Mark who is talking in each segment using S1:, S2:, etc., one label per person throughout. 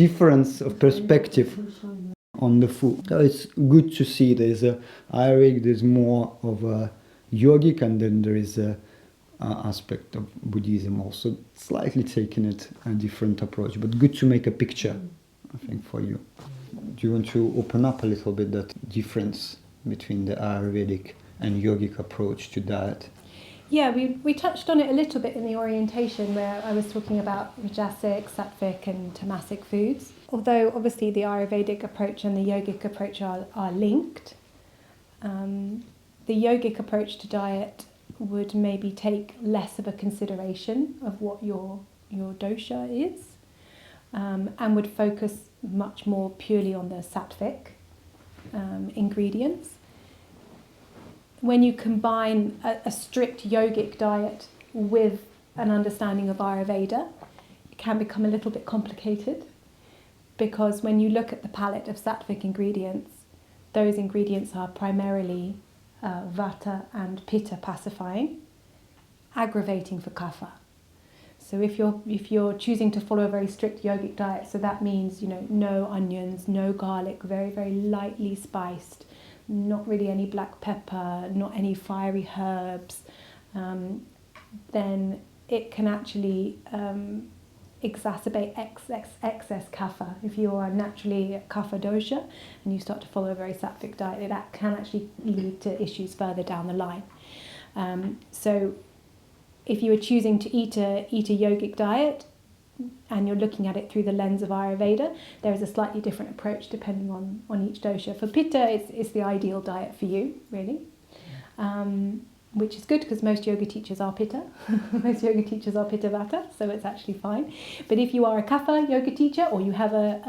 S1: difference of perspective on the food. So it's good to see there's a Ayurvedic, there's more of a yogic, and then there is a aspect of Buddhism also, slightly taking it a different approach, but good to make a picture, I think, for you. Do you want to open up a little bit that difference between the Ayurvedic and yogic approach to diet?
S2: Yeah, we touched on it a little bit in the orientation where I was talking about Rajasic, Sattvic and Tamasic foods. Although obviously the Ayurvedic approach and the yogic approach are linked, the yogic approach to diet would maybe take less of a consideration of what your dosha is, and would focus much more purely on the Sattvic ingredients. When you combine a strict yogic diet with an understanding of Ayurveda, it can become a little bit complicated, because when you look at the palette of Sattvic ingredients, those ingredients are primarily Vata and Pitta pacifying, aggravating for Kapha. So if you're choosing to follow a very strict yogic diet, so that means no onions, no garlic, very very lightly spiced, not really any black pepper, not any fiery herbs, then it can actually exacerbate excess kapha. If you are naturally kapha dosha and you start to follow a very sattvic diet, that can actually lead to issues further down the line. So if you are choosing to eat a yogic diet and you're looking at it through the lens of Ayurveda, there is a slightly different approach depending on each dosha. For Pitta, it's the ideal diet for you, really, which is good because most yoga teachers are Pitta. Most yoga teachers are Pitta Vata, so it's actually fine. But if you are a Kapha yoga teacher, or you have a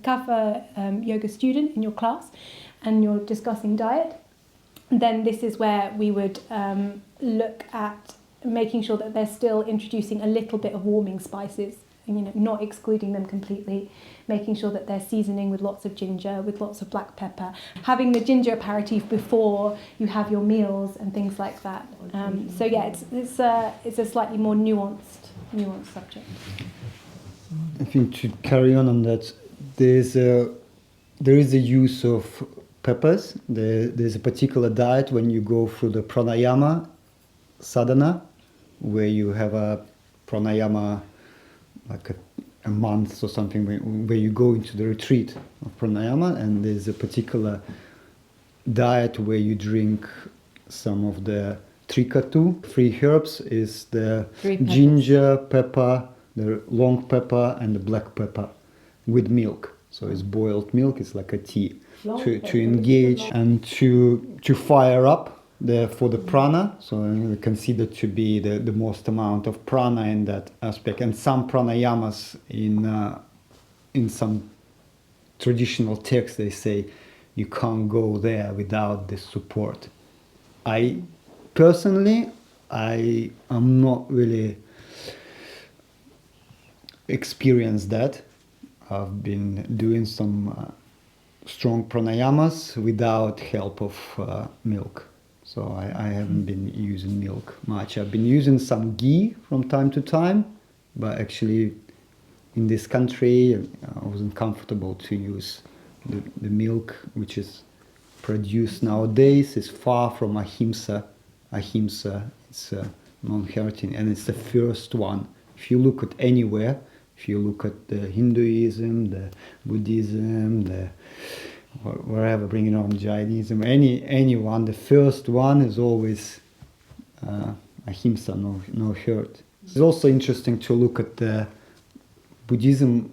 S2: Kapha yoga student in your class and you're discussing diet, then this is where we would look at making sure that they're still introducing a little bit of warming spices, not excluding them completely, making sure that they're seasoning with lots of ginger, with lots of black pepper, having the ginger aperitif before you have your meals and things like that. So yeah, it's a slightly more nuanced subject.
S1: I think to carry on that, there is a use of peppers. There's a particular diet when you go through the pranayama sadhana, where you have a pranayama like a month or something, where you go into the retreat of pranayama, and there's a particular diet where you drink some of the trikatu. 3 herbs is the ginger, pepper, the long pepper and the black pepper with milk. So it's boiled milk, it's like a tea, to engage and to fire up for the prana. So we consider to be the most amount of prana in that aspect. And some pranayamas in some traditional texts, they say you can't go there without this support. I personally am not really experienced that. I've been doing some strong pranayamas without help of milk. So I haven't been using milk much. I've been using some ghee from time to time, but actually in this country I wasn't comfortable to use the milk which is produced nowadays. Is far from ahimsa. Ahimsa, it's non-hurting, and it's the first one. If you look at anywhere, if you look at the Hinduism, the Buddhism, wherever, bring it on, Jainism, anyone, the first one is always ahimsa, no hurt. It's also interesting to look at the Buddhism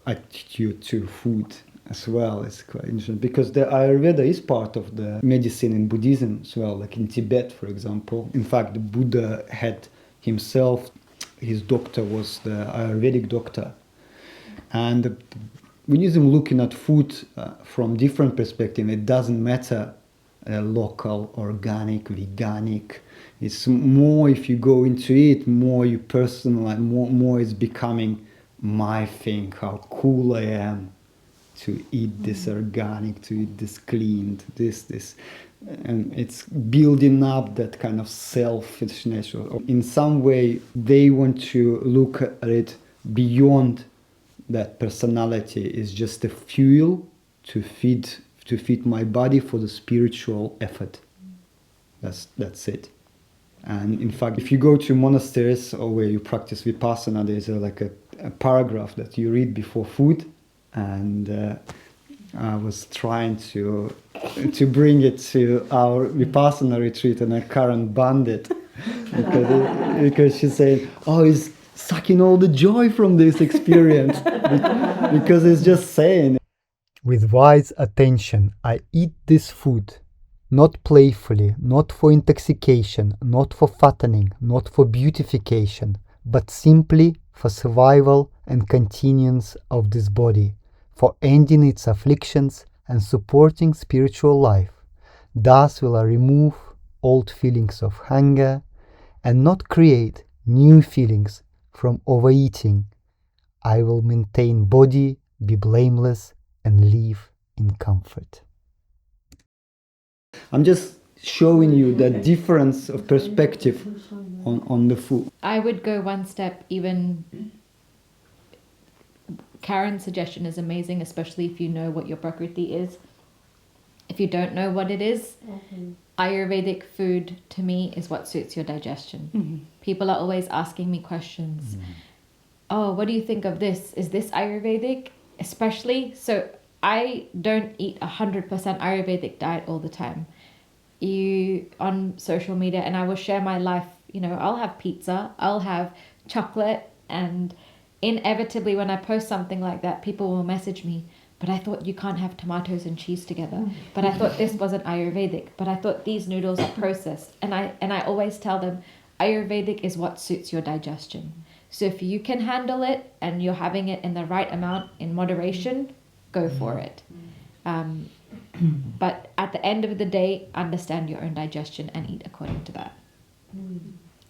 S1: attitude to food as well. It's quite interesting because the Ayurveda is part of the medicine in Buddhism as well, like in Tibet, for example. In fact, the Buddha had himself, his doctor was the Ayurvedic doctor. And Buddhism looking at food from different perspective. It doesn't matter local, organic, veganic. It's more, if you go into it, more you personal, and more it's becoming my thing, how cool I am to eat this organic, to eat this clean, this. And it's building up that kind of selfishness. In some way, they want to look at it beyond that personality is just a fuel to feed my body for the spiritual effort. That's it. And in fact, if you go to monasteries or where you practice vipassana, there's a paragraph that you read before food, and I was trying to bring it to our vipassana retreat, and Karen banned it because she said, "Oh, he's sucking all the joy from this experience," because it's just saying. With wise attention, I eat this food, not playfully, not for intoxication, not for fattening, not for beautification, but simply for survival and continuance of this body, for ending its afflictions and supporting spiritual life. Thus will I remove old feelings of hunger and not create new feelings from overeating. I will maintain body, be blameless, and live in comfort. I'm just showing you the difference of perspective on the food.
S3: I would go one step even. Karen's suggestion is amazing, especially if you know what your prakriti is. If you don't know what it is, Ayurvedic food to me is what suits your digestion. Mm-hmm. People are always asking me questions. Mm-hmm. Oh, what do you think of this? Is this Ayurvedic? Especially, so I don't eat 100% Ayurvedic diet all the time. On social media, and I will share my life, I'll have pizza, I'll have chocolate, and inevitably when I post something like that, people will message me, but I thought you can't have tomatoes and cheese together, but I thought this wasn't Ayurvedic, but I thought these noodles are processed. And I always tell them, Ayurvedic is what suits your digestion. So if you can handle it and you're having it in the right amount in moderation, go for it. But at the end of the day, understand your own digestion and eat according to that.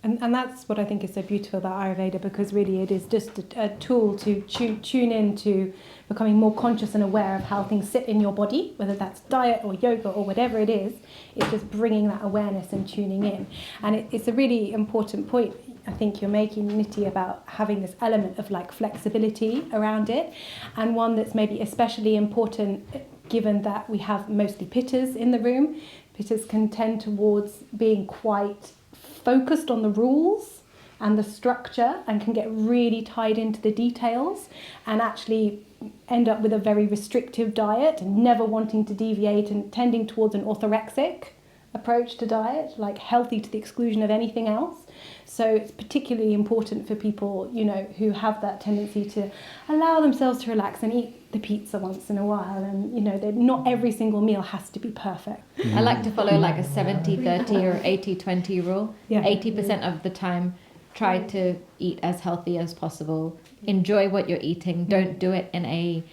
S2: And that's what I think is so beautiful about Ayurveda, because really it is just a tool to tune in to becoming more conscious and aware of how things sit in your body, whether that's diet or yoga or whatever it is. It's just bringing that awareness and tuning in. And it's a really important point I think you're making, Niti, about having this element of like flexibility around it, and one that's maybe especially important given that we have mostly pittas in the room. Pittas can tend towards being quite focused on the rules and the structure and can get really tied into the details and actually end up with a very restrictive diet and never wanting to deviate and tending towards an orthorexic approach to diet, like healthy to the exclusion of anything else. So it's particularly important for people, who have that tendency to allow themselves to relax and eat the pizza once in a while, and not every single meal has to be perfect.
S3: I like to follow like a 70-30 or 80-20 rule. Yeah. 80% of the time, try to eat as healthy as possible. Enjoy what you're eating. Don't do it in a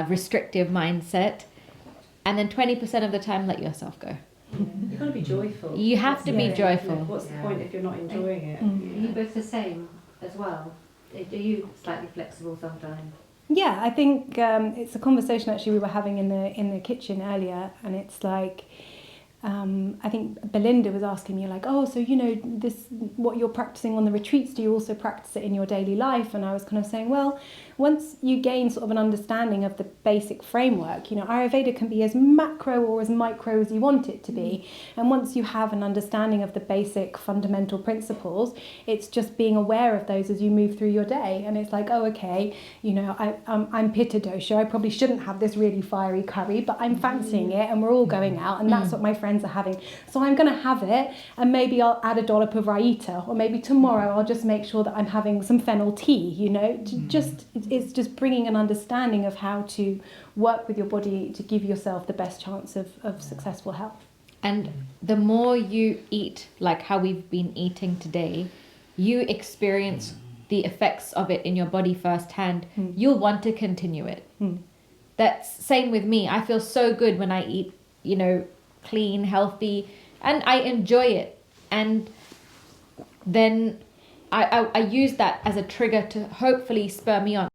S3: restrictive mindset. And then 20% of the time, let yourself go.
S4: You've got to be joyful.
S3: You have to be joyful.
S4: What's the point if you're not enjoying it?
S5: Are you both the same as well? Are you slightly flexible sometimes?
S2: Yeah, I think it's a conversation actually we were having in the kitchen earlier, and it's like I think Belinda was asking me like, oh, so this what you're practicing on the retreats, do you also practice it in your daily life? And I was kind of saying, well, once you gain sort of an understanding of the basic framework, Ayurveda can be as macro or as micro as you want it to be. And once you have an understanding of the basic fundamental principles, it's just being aware of those as you move through your day. And it's like, oh, okay, I'm Pitta dosha. I probably shouldn't have this really fiery curry, but I'm fancying it and we're all going out and that's what my friends are having. So I'm going to have it, and maybe I'll add a dollop of raita, or maybe tomorrow I'll just make sure that I'm having some fennel tea, It's just bringing an understanding of how to work with your body to give yourself the best chance of successful health.
S3: And the more you eat like how we've been eating today, you experience the effects of it in your body firsthand. You'll want to continue it. That's same with me. I feel so good when I eat, clean, healthy, and I enjoy it. And then I use that as a trigger to hopefully spur me on.